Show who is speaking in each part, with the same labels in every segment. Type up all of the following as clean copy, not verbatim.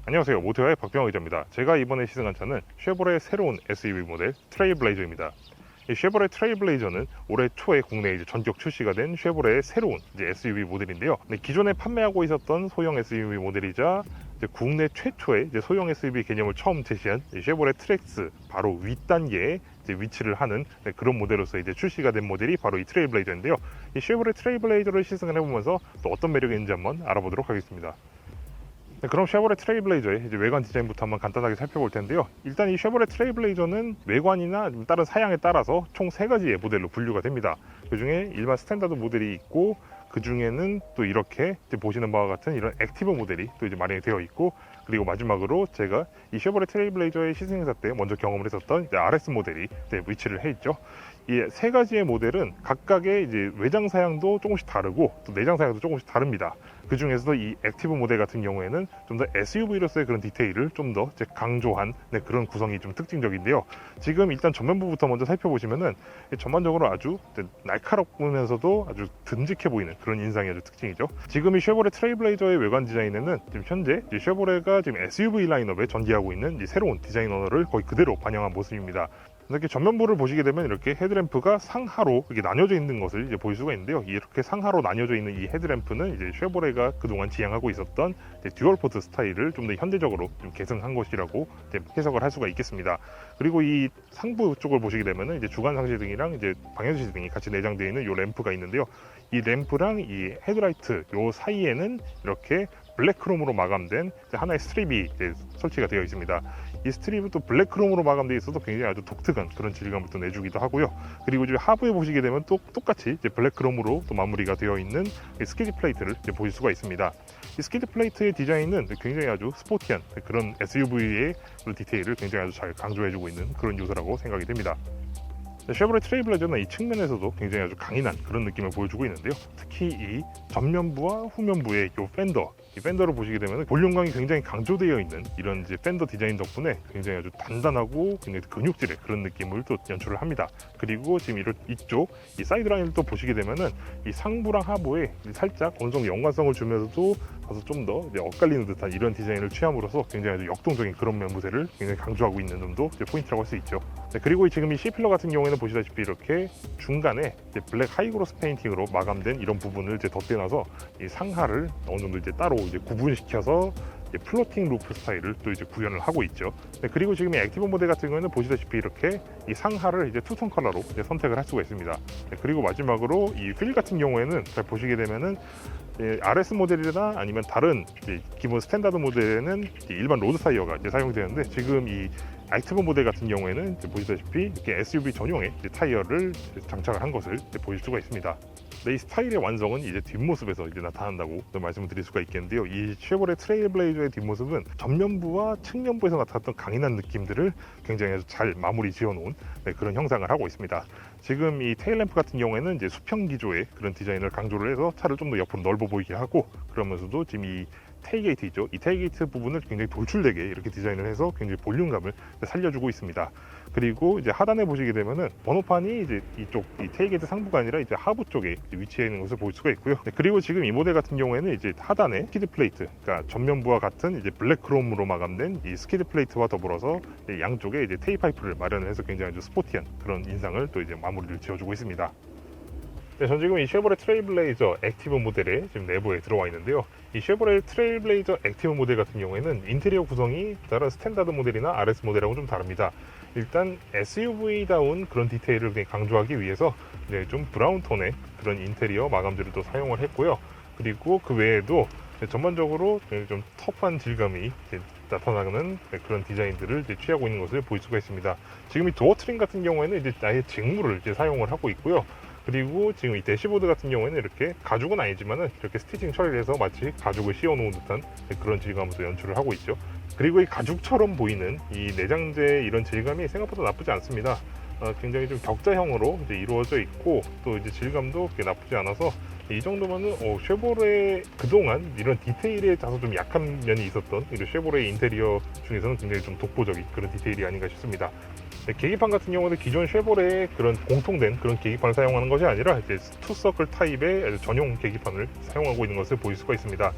Speaker 1: 안녕하세요. 모토야의 박병호 기자입니다. 제가 이번에 시승한 차는 쉐보레 새로운 SUV 모델 트레일블레이저입니다. 이 쉐보레 트레일블레이저는 올해 초에 국내에 전격 출시가 된 쉐보레의 새로운 SUV 모델인데요. 기존에 판매하고 있었던 소형 SUV 모델이자 국내 최초의 소형 SUV 개념을 처음 제시한 쉐보레 트랙스 바로 윗단계에 위치를 하는 그런 모델로서 출시가 된 모델이 바로 이 트레일블레이저인데요. 이 쉐보레 트레일블레이저를 시승을 해보면서 또 어떤 매력이 있는지 한번 알아보도록 하겠습니다. 그럼 쉐보레 트레일블레이저의 외관 디자인부터 한번 간단하게 살펴볼 텐데요. 일단 이 쉐보레 트레일블레이저는 외관이나 다른 사양에 따라서 총 3가지의 모델로 분류가 됩니다. 그 중에 일반 스탠다드 모델이 있고, 그 중에는 또 이렇게 보시는 바와 같은 이런 액티브 모델이 또 마련이 되어 있고, 그리고 마지막으로 제가 이 쉐보레 트레일블레이저의 시승 행사 때 먼저 경험을 했었던 RS 모델이 위치를 해 있죠. 이 3가지의 모델은 각각의 외장 사양도 조금씩 다르고 또 내장 사양도 조금씩 다릅니다. 그 중에서도 이 액티브 모델 같은 경우에는 좀 더 SUV로서의 그런 디테일을 좀 더 강조한 그런 구성이 좀 특징적인데요. 지금 일단 전면부부터 먼저 살펴보시면은 전반적으로 아주 날카롭으면서도 아주 듬직해 보이는 그런 인상이 아주 특징이죠. 지금 이 쉐보레 트레일블레이저의 외관 디자인에는 지금 현재 쉐보레가 지금 SUV 라인업에 전개하고 있는 이 새로운 디자인 언어를 거의 그대로 반영한 모습입니다. 이렇게 전면부를 보시게 되면 이렇게 헤드램프가 상하로 이렇게 나뉘어져 있는 것을 보일 수가 있는데요. 이렇게 상하로 나뉘어져 있는 이 헤드램프는 쉐보레가 그동안 지향하고 있었던 듀얼 포트 스타일을 좀 더 현대적으로 좀 계승한 것이라고 해석을 할 수가 있겠습니다. 그리고 이 상부 쪽을 보시게 되면 주간 상시등이랑 방향지시등이 같이 내장되어 있는 이 램프가 있는데요. 이 램프랑 이 헤드라이트 요 사이에는 이렇게 블랙크롬으로 마감된 하나의 스트립이 설치가 되어 있습니다. 이 스트립은 또 블랙크롬으로 마감되어 있어서 굉장히 아주 독특한 그런 질감을 또 내주기도 하고요. 그리고 하부에 보시게 되면 또 똑같이 블랙크롬으로 또 마무리가 되어 있는 스키드 플레이트를 보실 수가 있습니다. 이 스키드 플레이트의 디자인은 굉장히 아주 스포티한 그런 SUV의 그런 디테일을 굉장히 아주 잘 강조해주고 있는 그런 요소라고 생각이 됩니다. 쉐보레 트레일블레이저는 이 측면에서도 굉장히 아주 강인한 그런 느낌을 보여주고 있는데요. 특히 이 전면부와 후면부의 이 팬더를 보시게 되면 볼륨감이 굉장히 강조되어 있는 이런 팬더 디자인 덕분에 굉장히 아주 단단하고 굉장히 근육질의 그런 느낌을 또 연출을 합니다. 그리고 지금 이쪽 이 사이드 라인을 또 보시게 되면은 이 상부랑 하부에 살짝 어느 정도 연관성을 주면서도 가서 좀 더 엇갈리는 듯한 이런 디자인을 취함으로써 굉장히 아주 역동적인 그런 면모세를 굉장히 강조하고 있는 점도 포인트라고 할 수 있죠. 그리고 지금 이 C필러 같은 경우에는 보시다시피 이렇게 중간에 블랙 하이그로스 페인팅으로 마감된 이런 부분을 덧대놔서 이 상하를 어느 정도 따로 구분시켜서 플로팅 루프 스타일을 또 구현을 하고 있죠. 그리고 지금 이 액티브 모델 같은 경우에는 보시다시피 이렇게 이 상하를 투톤 컬러로 선택을 할 수가 있습니다. 그리고 마지막으로 이 휠 같은 경우에는 잘 보시게 되면은 RS 모델이나 아니면 다른 기본 스탠다드 모델에는 일반 로드 타이어가 사용되는데, 지금 이 액티브 모델 같은 경우에는 보시다시피 이렇게 SUV 전용의 타이어를 장착을 한 것을 보실 수가 있습니다. 이 스타일의 완성은 뒷모습에서 나타난다고 말씀을 드릴 수가 있겠는데요. 이 쉐보레 트레일블레이저의 뒷모습은 전면부와 측면부에서 나타났던 강인한 느낌들을 굉장히 아주 잘 마무리 지어놓은 그런 형상을 하고 있습니다. 지금 이 테일램프 같은 경우에는 수평 기조의 그런 디자인을 강조를 해서 차를 좀 더 옆으로 넓어 보이게 하고, 그러면서도 지금 이 테일게이트 있죠. 이 테일게이트 부분을 굉장히 돌출되게 이렇게 디자인을 해서 굉장히 볼륨감을 살려주고 있습니다. 그리고 하단에 보시게 되면은 번호판이 이쪽 이 테일게이트 상부가 아니라 하부 쪽에 위치해 있는 것을 볼 수가 있고요. 그리고 지금 이 모델 같은 경우에는 하단에 스키드 플레이트, 그러니까 전면부와 같은 블랙 크롬으로 마감된 이 스키드 플레이트와 더불어서 양쪽에 테일 파이프를 마련을 해서 굉장히 아주 스포티한 그런 인상을 또 마무리를 지어주고 있습니다. 전 지금 이 쉐보레 트레일블레이저 액티브 모델의 지금 내부에 들어와 있는데요. 이 쉐보레 트레일블레이저 액티브 모델 같은 경우에는 인테리어 구성이 다른 스탠다드 모델이나 RS 모델하고 좀 다릅니다. 일단 SUV다운 그런 디테일을 강조하기 위해서 좀 브라운 톤의 그런 인테리어 마감재를 또 사용을 했고요. 그리고 그 외에도 전반적으로 좀 터프한 질감이 나타나는 그런 디자인들을 취하고 있는 것을 볼 수가 있습니다. 지금 이 도어 트림 같은 경우에는 아예 직물을 사용을 하고 있고요. 그리고 지금 이 대시보드 같은 경우에는 이렇게 가죽은 아니지만은 이렇게 스티칭 처리를 해서 마치 가죽을 씌워 놓은 듯한 그런 질감을 연출을 하고 있죠. 그리고 이 가죽처럼 보이는 이 내장재의 이런 질감이 생각보다 나쁘지 않습니다. 굉장히 좀 격자형으로 이루어져 있고, 또 질감도 그렇게 나쁘지 않아서 이 정도면은 쉐보레 그동안 이런 디테일에 다소 좀 약한 면이 있었던 이 쉐보레 인테리어 중에서는 굉장히 좀 독보적인 그런 디테일이 아닌가 싶습니다. 계기판 같은 경우는 기존 쉐보레의 그런 공통된 그런 계기판을 사용하는 것이 아니라 투서클 타입의 전용 계기판을 사용하고 있는 것을 보일 수가 있습니다.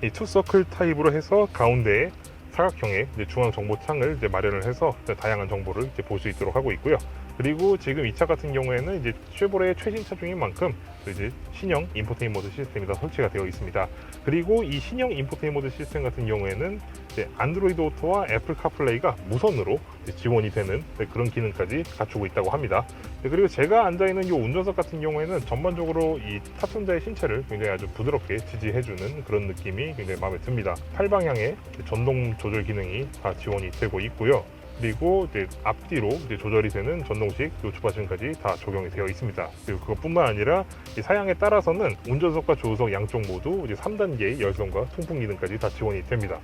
Speaker 1: 이 투서클 타입으로 해서 가운데에 사각형의 중앙 정보창을 이제 마련을 해서 다양한 정보를 이제 볼 수 있도록 하고 있고요. 그리고 지금 이 차 같은 경우에는 이제 쉐보레의 최신차 중인 만큼 이제 신형 인포테인먼트 시스템이 다 설치가 되어 있습니다. 그리고 이 신형 인포테인먼트 시스템 같은 경우에는 이제 안드로이드 오토와 애플 카플레이가 무선으로 지원이 되는 그런 기능까지 갖추고 있다고 합니다. 그리고 제가 앉아있는 이 운전석 같은 경우에는 전반적으로 이 탑승자의 신체를 굉장히 아주 부드럽게 지지해주는 그런 느낌이 굉장히 마음에 듭니다. 팔방향에 전동 조절 기능이 다 지원이 되고 있고요. 그리고 이제 앞뒤로 이제 조절이 되는 전동식 요추 받침까지 다 적용이 되어 있습니다. 그리고 그것뿐만 아니라 이 사양에 따라서는 운전석과 조수석 양쪽 모두 이제 3단계의 열선과 통풍 기능까지 다 지원이 됩니다.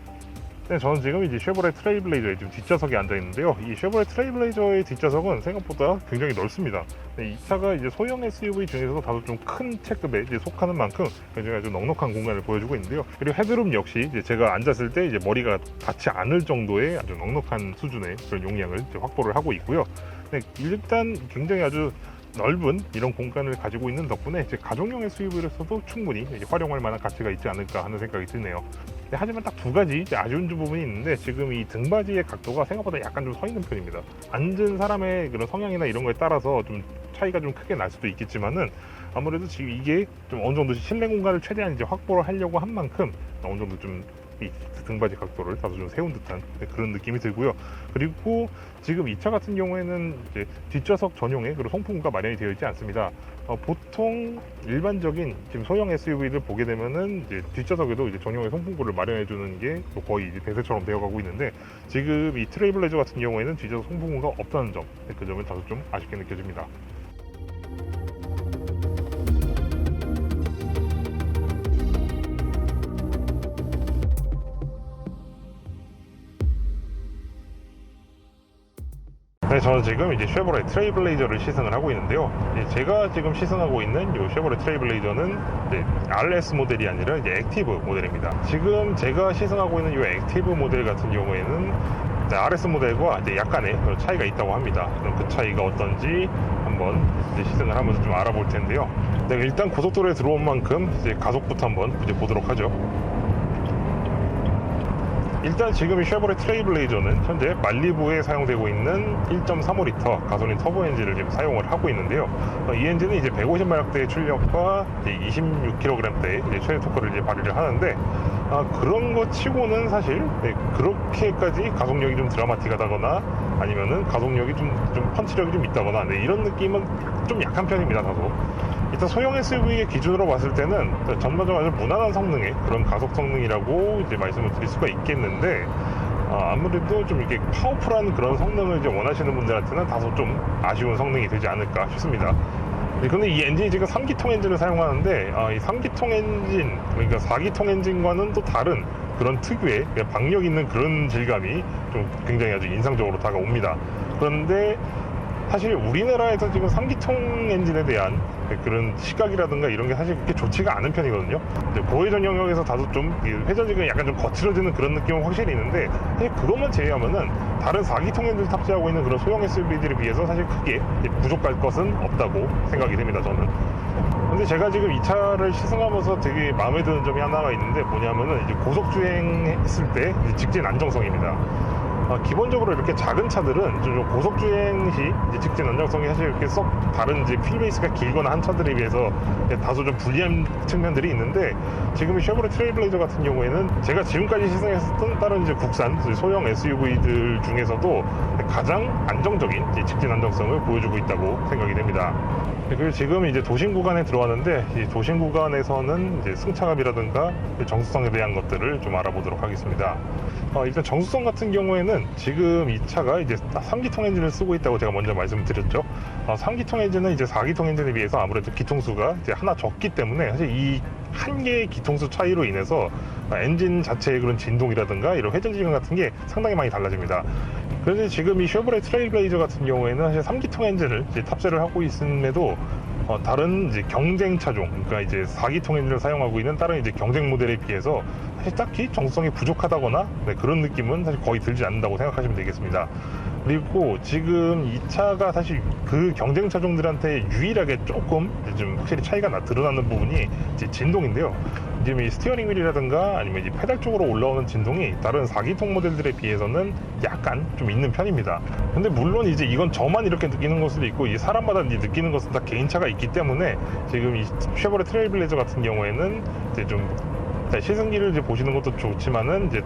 Speaker 1: 네, 저는 지금 이제 쉐보레 트레일블레이저의 지금 뒷좌석에 앉아 있는데요. 이 쉐보레 트레일블레이저의 뒷좌석은 생각보다 굉장히 넓습니다. 네, 이 차가 이제 소형 SUV 중에서도 다소 좀 큰 체급에 이제 속하는 만큼 굉장히 아주 넉넉한 공간을 보여주고 있는데요. 그리고 헤드룸 역시 이제 제가 앉았을 때 이제 머리가 닿지 않을 정도의 아주 넉넉한 수준의 그런 용량을 이제 확보를 하고 있고요. 네, 일단 굉장히 아주 넓은 이런 공간을 가지고 있는 덕분에 이제 가족용 SUV로서도 충분히 이제 활용할 만한 가치가 있지 않을까 하는 생각이 드네요. 하지만 딱 두 가지 이제 아쉬운 부분이 있는데, 지금 이 등받이의 각도가 생각보다 약간 좀 서 있는 편입니다. 앉은 사람의 그런 성향이나 이런 거에 따라서 좀 차이가 좀 크게 날 수도 있겠지만은, 아무래도 지금 이게 좀 어느 정도 실내 공간을 최대한 이제 확보를 하려고 한 만큼 어느 정도 좀 이 등받이 각도를 다소 좀 세운 듯한 그런 느낌이 들고요. 그리고 지금 이 차 같은 경우에는 이제 뒷좌석 전용의 그런 송풍구가 마련이 되어 있지 않습니다. 보통 일반적인 지금 소형 SUV를 보게 되면은 이제 뒷좌석에도 이제 전용의 송풍구를 마련해 주는 게 거의 이제 대세처럼 되어가고 있는데, 지금 이 트레일블레이저 같은 경우에는 뒷좌석 송풍구가 없다는 점, 그 점은 다소 좀 아쉽게 느껴집니다. 네, 저는 지금 이제 쉐보레 트레일블레이저를 시승을 하고 있는데요. 제가 지금 시승하고 있는 이 쉐보레 트레일블레이저는 RS 모델이 아니라 이제 액티브 모델입니다. 지금 제가 시승하고 있는 이 액티브 모델 같은 경우에는 RS 모델과 이제 약간의 그런 차이가 있다고 합니다. 그럼 그 차이가 어떤지 한번 이제 시승을 하면서 좀 알아볼 텐데요. 네, 일단 고속도로에 들어온 만큼 이제 가속부터 한번 이제 보도록 하죠. 일단 지금 이 쉐보레 트레일블레이저는 현재 말리부에 사용되고 있는 1.35L 가솔린 터보 엔진을 지금 사용을 하고 있는데요. 이 엔진은 이제 150마력대의 출력과 26kg대의 이제 최대 토크를 이제 발휘를 하는데, 그런 거 치고는 사실 그렇게까지 가속력이 좀 드라마틱하다거나 아니면은 가속력이 좀 펀치력이 좀 있다거나 이런 느낌은 좀 약한 편입니다, 다소. 일단 소형 SUV의 기준으로 봤을 때는 전반적으로 아주 무난한 성능의 그런 가속 성능이라고 이제 말씀을 드릴 수가 있겠는데, 아무래도 좀 이렇게 파워풀한 그런 성능을 이제 원하시는 분들한테는 다소 좀 아쉬운 성능이 되지 않을까 싶습니다. 근데 이 엔진이 지금 3기통 엔진을 사용하는데, 이 3기통 엔진, 그러니까 4기통 엔진과는 또 다른 그런 특유의 박력 있는 그런 질감이 좀 굉장히 아주 인상적으로 다가옵니다. 그런데 사실 우리나라에서 지금 3기통 엔진에 대한 그런 시각이라든가 이런 게 사실 그렇게 좋지가 않은 편이거든요. 고회전 영역에서 다소 좀 회전지가 약간 좀 거칠어지는 그런 느낌은 확실히 있는데, 사실 그것만 제외하면은 다른 4기통 엔진을 탑재하고 있는 그런 소형 SUV들에 비해서 사실 크게 부족할 것은 없다고 생각이 됩니다, 저는. 근데 제가 지금 이 차를 시승하면서 되게 마음에 드는 점이 하나가 있는데, 뭐냐면은 이제 고속주행했을 때 직진 안정성입니다. 기본적으로 이렇게 작은 차들은 좀 고속주행 시 이제 직진 안정성이 사실 이렇게 썩 다른 이제 휠베이스가 길거나 한 차들에 비해서 다소 좀 불리한 측면들이 있는데, 지금 이 쉐보레 트레일블레이저 같은 경우에는 제가 지금까지 시승했었던 다른 이제 국산 소형 SUV들 중에서도 가장 안정적인 이제 직진 안정성을 보여주고 있다고 생각이 됩니다. 그리고 지금 이제 도심 구간에 들어왔는데, 이 도심 구간에서는 이제 승차감이라든가 정수성에 대한 것들을 좀 알아보도록 하겠습니다. 일단 정수성 같은 경우에는 지금 이 차가 이제 3기통 엔진을 쓰고 있다고 제가 먼저 말씀드렸죠. 3기통 엔진은 이제 4기통 엔진에 비해서 아무래도 기통수가 이제 하나 적기 때문에 사실 이 한 개의 기통수 차이로 인해서 엔진 자체의 그런 진동이라든가 이런 회전 지점 같은 게 상당히 많이 달라집니다. 그런데 지금 이 쉐보레 트레일블레이저 같은 경우에는 사실 3기통 엔진을 이제 탑재를 하고 있음에도 다른 이제 경쟁 차종, 그러니까 이제 4기통 엔진을 사용하고 있는 다른 이제 경쟁 모델에 비해서 사실 딱히 정수성이 부족하다거나 그런 느낌은 사실 거의 들지 않는다고 생각하시면 되겠습니다. 그리고 지금 이 차가 사실 그 경쟁 차종들한테 유일하게 조금 좀 확실히 차이가 드러나는 부분이 이제 진동인데요. 지금 이 스티어링 휠이라든가 아니면 이 페달 쪽으로 올라오는 진동이 다른 4기통 모델들에 비해서는 약간 좀 있는 편입니다. 근데 물론 이제 이건 저만 이렇게 느끼는 걸 수도 있고 이 사람마다 이제 느끼는 것은 다 개인차가 있기 때문에 지금 이 쉐보레 트레일블레이저 같은 경우에는 이제 좀 시승기를 이제 보시는 것도 좋지만은 이제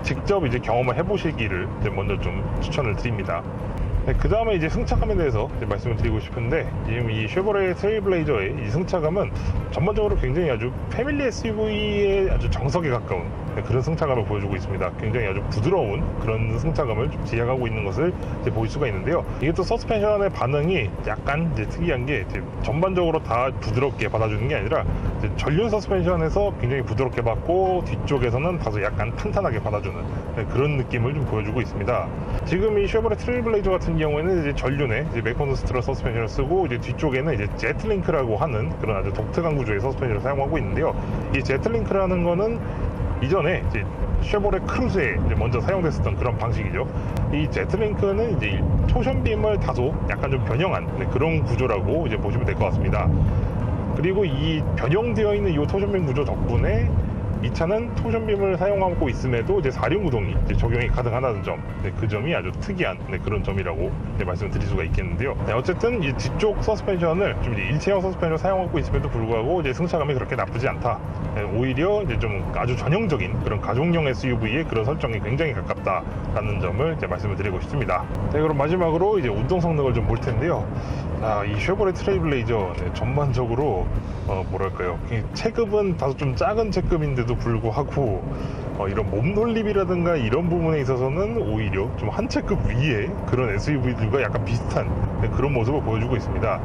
Speaker 1: 직접 이제 경험을 해보시기를 이제 먼저 좀 추천을 드립니다. 네, 그 다음에 이제 승차감에 대해서 이제 말씀을 드리고 싶은데, 지금 이 쉐보레 트레일블레이저의 이 승차감은 전반적으로 굉장히 아주 패밀리 SUV의 아주 정석에 가까운 그런 승차감을 보여주고 있습니다. 굉장히 아주 부드러운 그런 승차감을 좀 지향하고 있는 것을 이제 볼 수가 있는데요. 이게 또 서스펜션의 반응이 약간 이제 특이한 게 이제 전반적으로 다 부드럽게 받아주는 게 아니라 이제 전륜 서스펜션에서 굉장히 부드럽게 받고 뒤쪽에서는 다소 약간 탄탄하게 받아주는 그런 느낌을 좀 보여주고 있습니다. 지금 이 쉐보레 트레일블레이저 같은 경우에는 이제 전륜에 이제 메코노스트럴 서스펜션을 쓰고 이제 뒤쪽에는 이제 제트링크라고 하는 그런 아주 독특한 구조의 서스펜션을 사용하고 있는데요. 이 제트링크라는 거는 이전에 이제 쉐보레 크루즈에 이제 먼저 사용됐었던 그런 방식이죠. 이 제트링크는 이제 토션빔을 다소 약간 좀 변형한 그런 구조라고 이제 보시면 될 것 같습니다. 그리고 이 변형되어 있는 이 토션빔 구조 덕분에 이 차는 토션빔을 사용하고 있음에도 이제 4륜 구동이 이제 적용이 가능하다는 점, 그 점이 아주 특이한 그런 점이라고 말씀을 드릴 수가 있겠는데요. 어쨌든 이 뒤쪽 서스펜션을 좀 이제 일체형 서스펜션을 사용하고 있음에도 불구하고 이제 승차감이 그렇게 나쁘지 않다. 오히려 이제 좀 아주 전형적인 그런 가족용 SUV의 그런 설정이 굉장히 가깝다라는 점을 이제 말씀을 드리고 싶습니다. 네, 그럼 마지막으로 이제 운동 성능을 좀 볼 텐데요. 이 쉐보레 트레일블레이저 전반적으로 뭐랄까요, 체급은 다소 좀 작은 체급인데도 불구하고 이런 몸놀림이라든가 이런 부분에 있어서는 오히려 좀 한 체급 위에 그런 SUV들과 약간 비슷한 그런 모습을 보여주고 있습니다.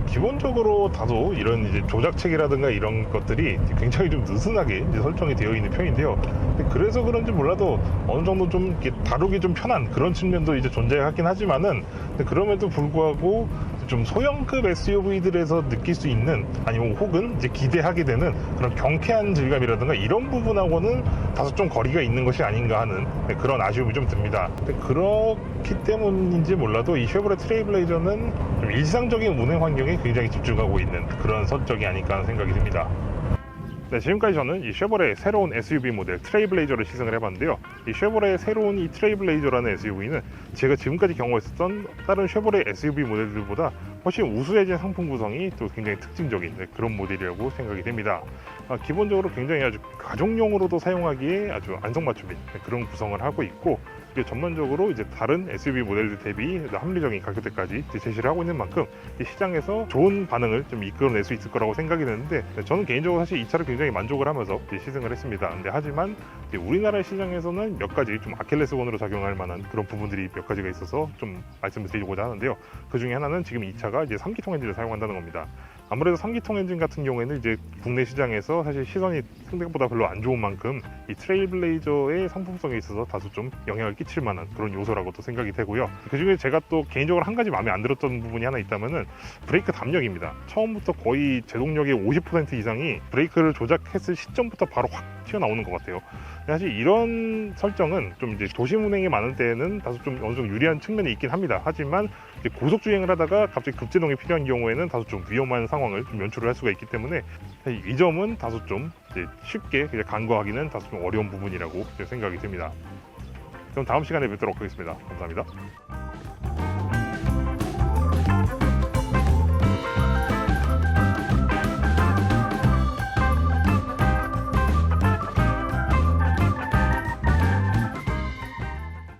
Speaker 1: 기본적으로 다소 이런 이제 조작책이라든가 이런 것들이 굉장히 좀 느슨하게 이제 설정이 되어 있는 편인데요. 그래서 그런지 몰라도 어느 정도 좀 이렇게 다루기 좀 편한 그런 측면도 이제 존재하긴 하지만은, 그럼에도 불구하고 좀 소형급 SUV들에서 느낄 수 있는, 아니면 혹은 이제 기대하게 되는 그런 경쾌한 질감이라든가 이런 부분하고는 다소 좀 거리가 있는 것이 아닌가 하는 그런 아쉬움이 좀 듭니다. 그렇기 때문인지 몰라도 이 쉐보레 트레일블레이저는 좀 일상적인 운행 환경에 굉장히 집중하고 있는 그런 설정이 아닐까 하는 생각이 듭니다. 네, 지금까지 저는 이 쉐보레의 새로운 SUV 모델 트레일블레이저를 시승을 해봤는데요. 이 쉐보레의 새로운 이 트레일블레이저라는 SUV는 제가 지금까지 경험했었던 다른 쉐보레 SUV 모델들보다 훨씬 우수해진 상품 구성이 또 굉장히 특징적인 그런 모델이라고 생각이 됩니다. 기본적으로 굉장히 아주 가족용으로도 사용하기에 아주 안성맞춤인 그런 구성을 하고 있고, 전반적으로 이제 다른 SUV 모델들 대비 합리적인 가격대까지 제시를 하고 있는 만큼 이 시장에서 좋은 반응을 좀 이끌어낼 수 있을 거라고 생각이 드는데, 저는 개인적으로 사실 이 차를 굉장히 만족을 하면서 시승을 했습니다. 근데 하지만 우리나라 시장에서는 몇 가지 좀 아킬레스건으로 작용할 만한 그런 부분들이 몇 가지가 있어서 좀 말씀을 드리고자 하는데요. 그 중에 하나는 지금 이 차가 이제 3기통 엔진을 사용한다는 겁니다. 아무래도 3기통 엔진 같은 경우에는 이제 국내 시장에서 사실 시선이 생각보다 별로 안 좋은 만큼 이 트레일블레이저의 상품성에 있어서 다소 좀 영향을 끼칠 만한 그런 요소라고도 생각이 되고요. 그 중에 제가 또 개인적으로 한 가지 마음에 안 들었던 부분이 하나 있다면은 브레이크 담력입니다. 처음부터 거의 제동력의 50% 이상이 브레이크를 조작했을 시점부터 바로 확 튀어나오는 것 같아요. 사실 이런 설정은 좀 이제 도심 운행이 많을 때는 다소 좀 어느 정도 유리한 측면이 있긴 합니다. 하지만 이제 고속 주행을 하다가 갑자기 급제동이 필요한 경우에는 다소 좀 위험한 상황을 좀 연출을 할 수가 있기 때문에 이 점은 다소 좀 이제 쉽게 간과하기는 다소 좀 어려운 부분이라고 생각이 듭니다. 그럼 다음 시간에 뵙도록 하겠습니다. 감사합니다.